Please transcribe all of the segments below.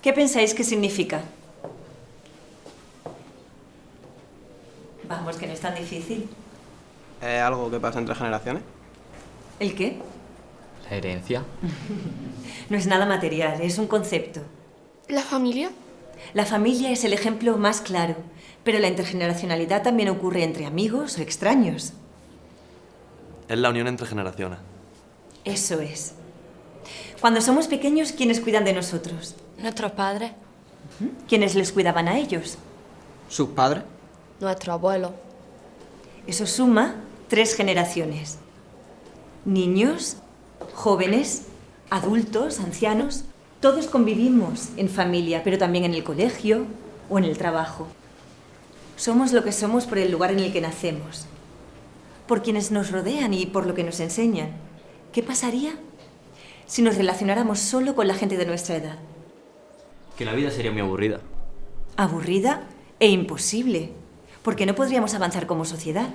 ¿Qué pensáis que significa? Vamos, que no es tan difícil. ¿Es algo que pasa entre generaciones? ¿El qué? ¿La herencia? No es nada material, es un concepto. ¿La familia? La familia es el ejemplo más claro, pero la intergeneracionalidad también ocurre entre amigos o extraños. Es la unión entre generaciones. Eso es. Cuando somos pequeños, ¿quiénes cuidan de nosotros? ¿Nuestros padres? ¿Quiénes les cuidaban a ellos? ¿Sus padres? Nuestros abuelos. Eso suma 3 generaciones. Niños, jóvenes, adultos, ancianos, todos convivimos en familia, pero también en el colegio o en el trabajo. Somos lo que somos por el lugar en el que nacemos, por quienes nos rodean y por lo que nos enseñan. ¿Qué pasaría si nos relacionáramos solo con la gente de nuestra edad? Que la vida sería muy aburrida. Aburrida e imposible, porque no podríamos avanzar como sociedad.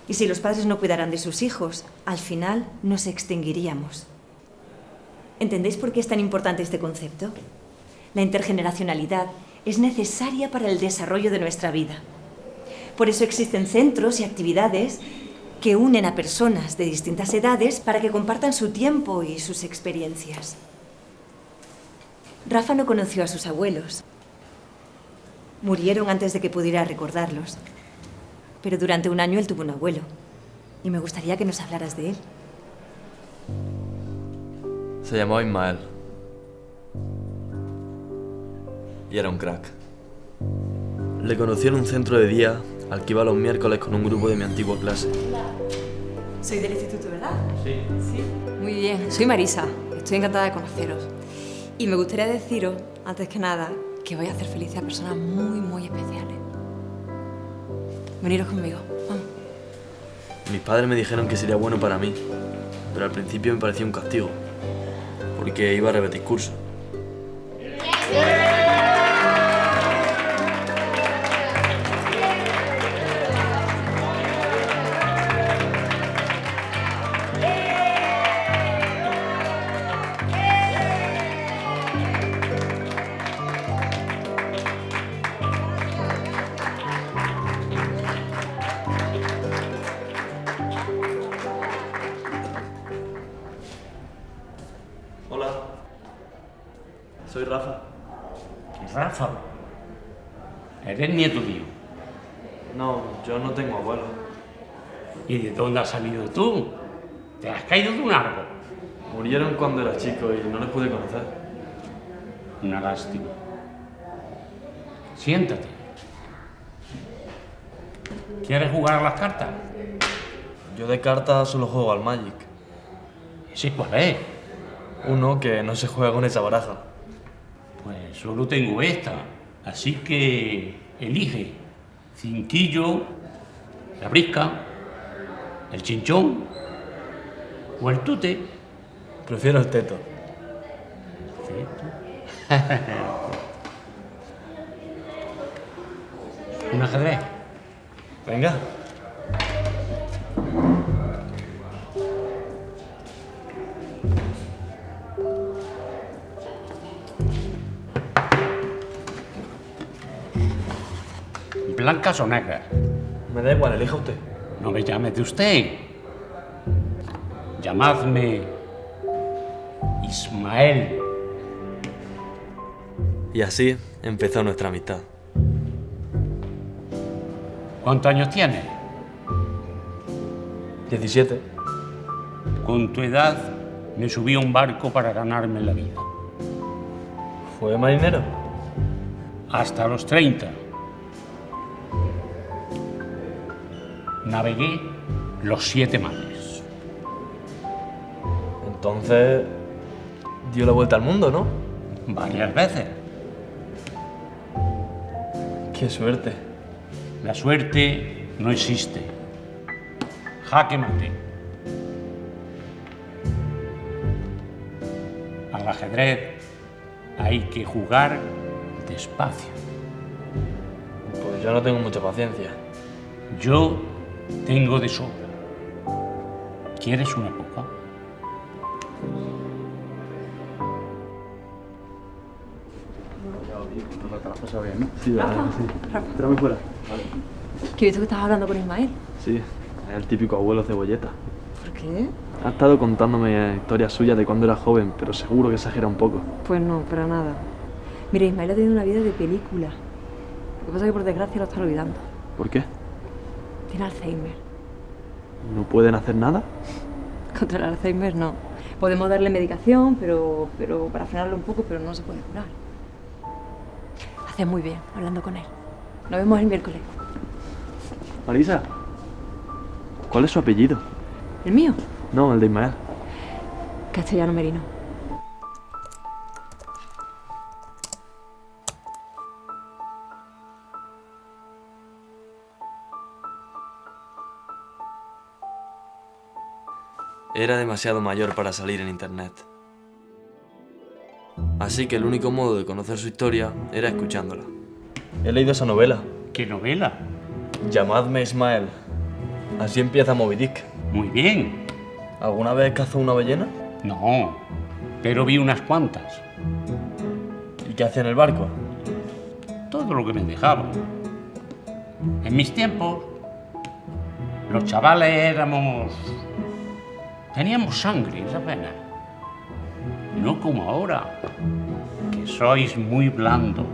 Y si los padres no cuidaran de sus hijos, al final nos extinguiríamos. ¿Entendéis por qué es tan importante este concepto? La intergeneracionalidad es necesaria para el desarrollo de nuestra vida. Por eso existen centros y actividades que unen a personas de distintas edades para que compartan su tiempo y sus experiencias. Rafa no conoció a sus abuelos. Murieron antes de que pudiera recordarlos. Pero durante un año él tuvo un abuelo. Y me gustaría que nos hablaras de él. Se llamaba Ismael. Y era un crack. Le conocí en un centro de día al que iba los miércoles con un grupo de mi antigua clase. Soy del instituto, ¿verdad? Sí. Sí. Muy bien, soy Marisa. Estoy encantada de conoceros. Y me gustaría deciros, antes que nada, que voy a hacer felices a personas muy, muy especiales. Veniros conmigo, vamos. Mis padres me dijeron que sería bueno para mí, pero al principio me parecía un castigo, porque iba a repetir curso. Hola, soy Rafa. Rafa, ¿eres nieto mío? No, yo no tengo abuelo. ¿Y de dónde has salido tú? ¿Te has caído de un árbol? Murieron cuando era chico y no les pude conocer. Una lástima. Siéntate. ¿Quieres jugar a las cartas? Yo de cartas solo juego al Magic. ¿Ese cuál es? Uno que no se juega con esa baraja. Pues solo tengo esta, así que elige. Cinquillo, la brisca, el chinchón o el tute. Prefiero el teto. ¿Un ajedrez? Venga. ¿Blancas o negras? Me da igual, elija usted. No me llames de usted. Llamadme Ismael. Y así empezó nuestra amistad. ¿Cuántos años tienes? 17. Con tu edad me subí a un barco para ganarme la vida. ¿Fue marinero? Hasta los 30. Navegué los 7 mares. Entonces dio la vuelta al mundo, ¿no? Varias veces. Qué suerte. La suerte no existe. Jaque mate. Al ajedrez hay que jugar despacio. Pues yo no tengo mucha paciencia. Yo tengo de sobra. ¿Quieres una copa? Pero te lo has pasado bien, ¿no? Sí, la verdad que sí. Tráeme fuera. Que he visto que estabas hablando con Ismael. Sí, es el típico abuelo cebolleta. ¿Por qué? Ha estado contándome historias suyas de cuando era joven, pero seguro que exagera un poco. Pues no, para nada. Mira, Ismael ha tenido una vida de película. Lo que pasa es que por desgracia lo está olvidando. ¿Por qué? Tiene Alzheimer. ¿No pueden hacer nada? Contra el Alzheimer no. Podemos darle medicación, pero para frenarlo un poco, pero no se puede curar. Haces muy bien hablando con él. Nos vemos el miércoles. Marisa, ¿cuál es su apellido? ¿El mío? No, el de Ismael. Castellano Merino. Era demasiado mayor para salir en internet. Así que el único modo de conocer su historia era escuchándola. He leído esa novela. ¿Qué novela? Llamadme Ismael. Así empieza Moby Dick. Muy bien. ¿Alguna vez cazó una ballena? No, pero vi unas cuantas. ¿Y qué hacía en el barco? Todo lo que me dejaban. En mis tiempos, los chavales teníamos sangre en las venas. No como ahora, que sois muy blandos.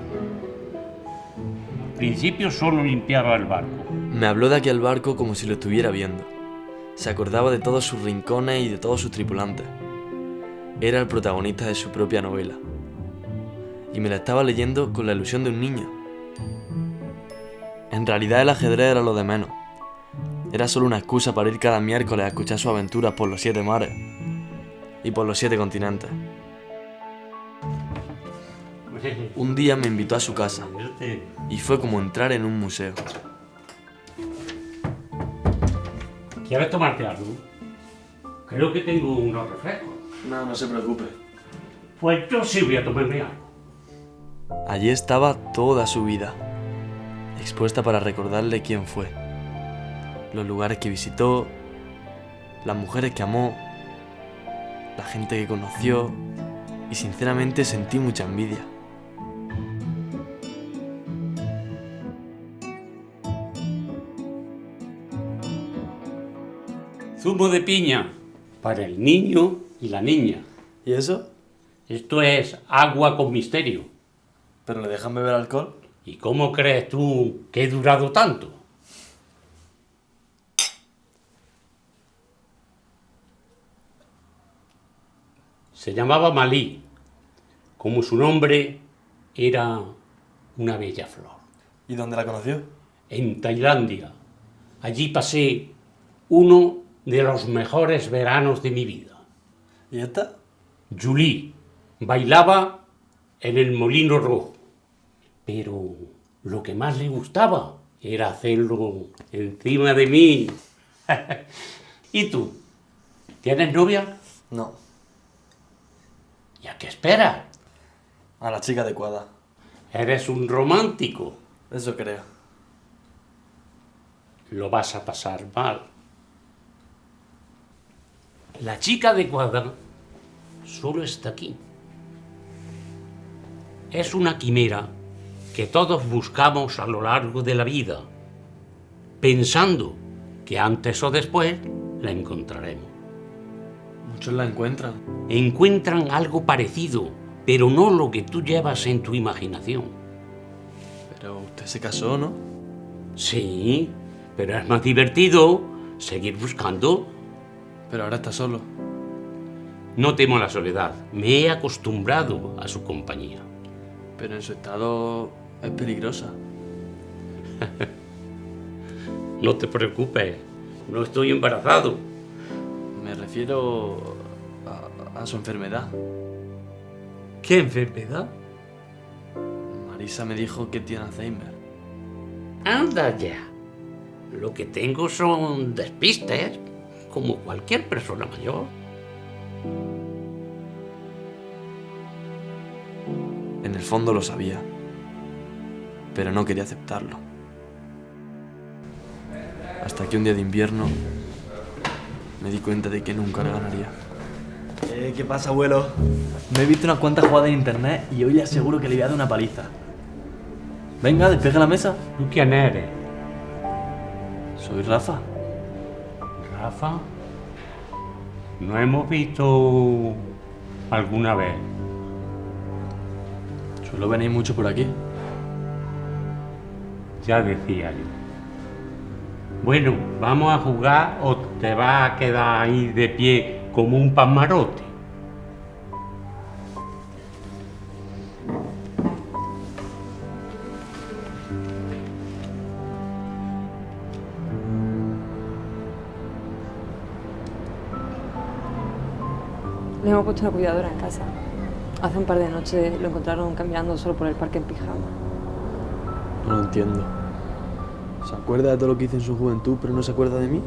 Al principio solo limpiaba el barco. Me habló de aquel barco como si lo estuviera viendo. Se acordaba de todos sus rincones y de todos sus tripulantes. Era el protagonista de su propia novela. Y me la estaba leyendo con la ilusión de un niño. En realidad el ajedrez era lo de menos. Era solo una excusa para ir cada miércoles a escuchar sus aventuras por los 7 mares y por los 7 continentes. Un día me invitó a su casa y fue como entrar en un museo. ¿Quieres tomarte algo? Creo que tengo unos refrescos. No, no se preocupe. Pues yo sí voy a tomarme algo. Allí estaba toda su vida, expuesta para recordarle quién fue, los lugares que visitó, las mujeres que amó, la gente que conoció, y sinceramente sentí mucha envidia. Zumo de piña para el niño y la niña. ¿Y eso? Esto es agua con misterio. ¿Pero le dejan beber alcohol? ¿Y cómo crees tú que he durado tanto? Se llamaba Malí. Como su nombre era una bella flor. ¿Y dónde la conoció? En Tailandia. Allí pasé uno de los mejores veranos de mi vida. ¿Y esta? Julie bailaba en el Molino Rojo, pero lo que más le gustaba era hacerlo encima de mí. ¿Y tú? ¿Tienes novia? No, ¿Y a qué esperas? a la chica adecuada. Eres un romántico. Eso creo. Lo vas a pasar mal. La chica adecuada solo está aquí. Es una quimera que todos buscamos a lo largo de la vida, pensando que antes o después la encontraremos. Muchos la encuentran. Encuentran algo parecido, pero no lo que tú llevas en tu imaginación. Pero usted se casó, ¿no? Sí, pero es más divertido seguir buscando. Pero ahora está solo. No temo la soledad, me he acostumbrado a su compañía. Pero en su estado es peligrosa. No te preocupes, no estoy embarazado. Me refiero a su enfermedad. ¿Qué enfermedad? Marisa me dijo que tiene Alzheimer. Anda ya. Lo que tengo son despistes, como cualquier persona mayor. En el fondo lo sabía, pero no quería aceptarlo. Hasta que un día de invierno me di cuenta de que nunca le ganaría. ¿Qué pasa, abuelo? Me he visto unas cuantas jugadas en internet y hoy le aseguro que le voy a dar una paliza. Venga, despeje la mesa. ¿Tú quién eres? Soy Rafa. ¿Rafa? ¿No hemos visto alguna vez? Suelo venir mucho por aquí. Ya decía yo. Bueno, ¿vamos a jugar o te vas a quedar ahí de pie como un pasmarote? Le hemos puesto una cuidadora en casa. Hace un par de noches lo encontraron caminando solo por el parque en pijama. No lo entiendo. Se acuerda de todo lo que hice en su juventud, pero no se acuerda de mí.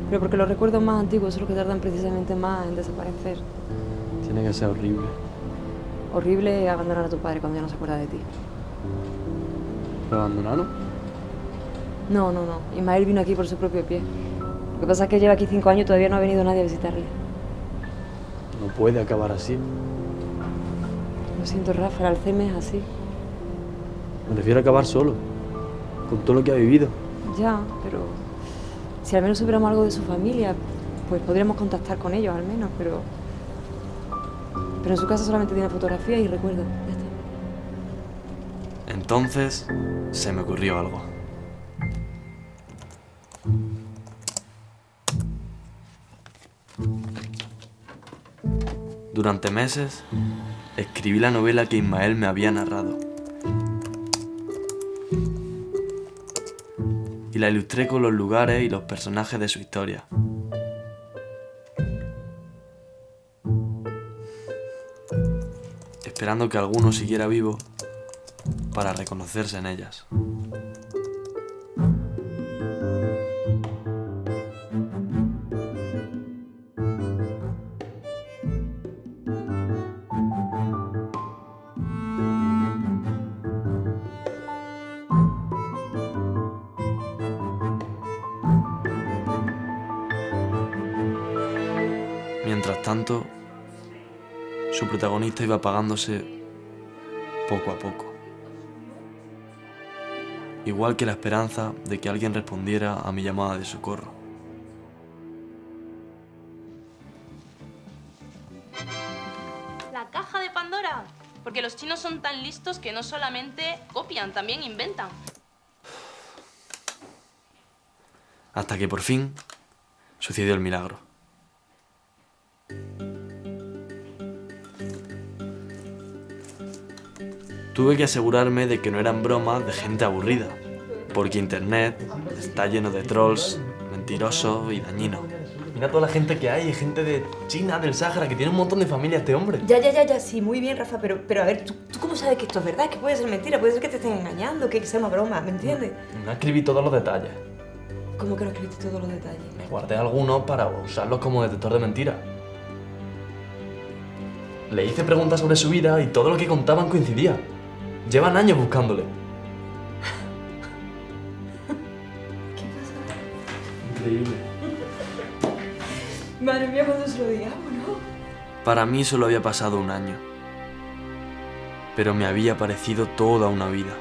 Pero porque los recuerdos más antiguos son los que tardan precisamente más en desaparecer. Tiene que ser horrible. Horrible abandonar a tu padre cuando ya no se acuerda de ti. ¿Lo abandonaron? No. Ismael vino aquí por su propio pie. Lo que pasa es que lleva aquí 5 años y todavía no ha venido nadie a visitarle. No puede acabar así. Lo siento, Rafa, el Alzheimer es así. Me refiero a acabar solo, con todo lo que ha vivido. Ya, pero si al menos supiéramos algo de su familia, pues podríamos contactar con ellos al menos, pero en su casa solamente tiene fotografías y recuerdos. Ya está. Entonces se me ocurrió algo. Durante meses escribí la novela que Ismael me había narrado. Y la ilustré con los lugares y los personajes de su historia. Esperando que alguno siguiera vivo para reconocerse en ellas. Mientras tanto, su protagonista iba apagándose poco a poco. Igual que la esperanza de que alguien respondiera a mi llamada de socorro. La caja de Pandora. Porque los chinos son tan listos que no solamente copian, también inventan. Hasta que por fin sucedió el milagro. Tuve que asegurarme de que no eran bromas de gente aburrida, porque internet está lleno de trolls, mentirosos y dañinos. Mira toda la gente que hay, gente de China, del Sáhara, que tiene un montón de familia este hombre. Ya, sí, muy bien, Rafa, pero a ver, ¿tú cómo sabes que esto es verdad? Que puede ser mentira, puede ser que te estén engañando, que sea una broma, ¿me entiendes? No escribí todos los detalles. ¿Cómo que no escribiste todos los detalles? Me guardé algunos para usarlos como detector de mentiras. Le hice preguntas sobre su vida y todo lo que contaban coincidía. Llevan años buscándole. ¿Qué pasa? Increíble. Madre mía, cuando se lo digamos, ¿no? Para mí solo había pasado un año. Pero me había parecido toda una vida.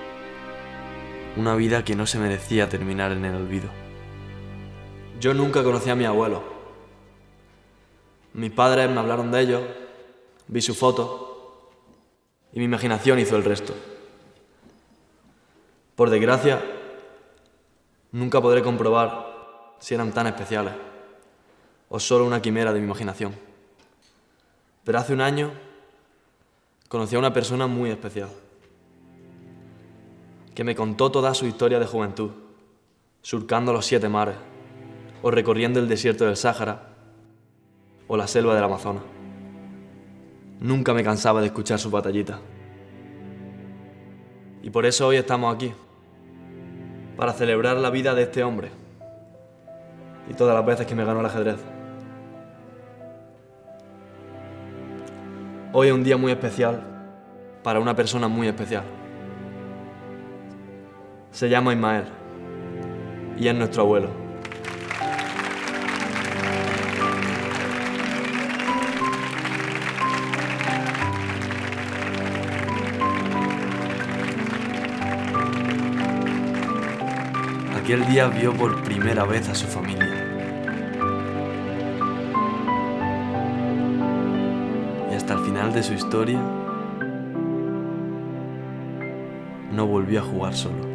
Una vida que no se merecía terminar en el olvido. Yo nunca conocí a mi abuelo. Mis padres me hablaron de ellos, vi su foto y mi imaginación hizo el resto. Por desgracia, nunca podré comprobar si eran tan especiales o solo una quimera de mi imaginación. Pero hace un año conocí a una persona muy especial que me contó toda su historia de juventud, surcando los 7 mares o recorriendo el desierto del Sáhara o la selva del Amazonas. Nunca me cansaba de escuchar sus batallitas. Y por eso hoy estamos aquí, para celebrar la vida de este hombre y todas las veces que me ganó el ajedrez. Hoy es un día muy especial para una persona muy especial. Se llama Ismael y es nuestro abuelo. Aquel día vio por primera vez a su familia. Y hasta el final de su historia, no volvió a jugar solo.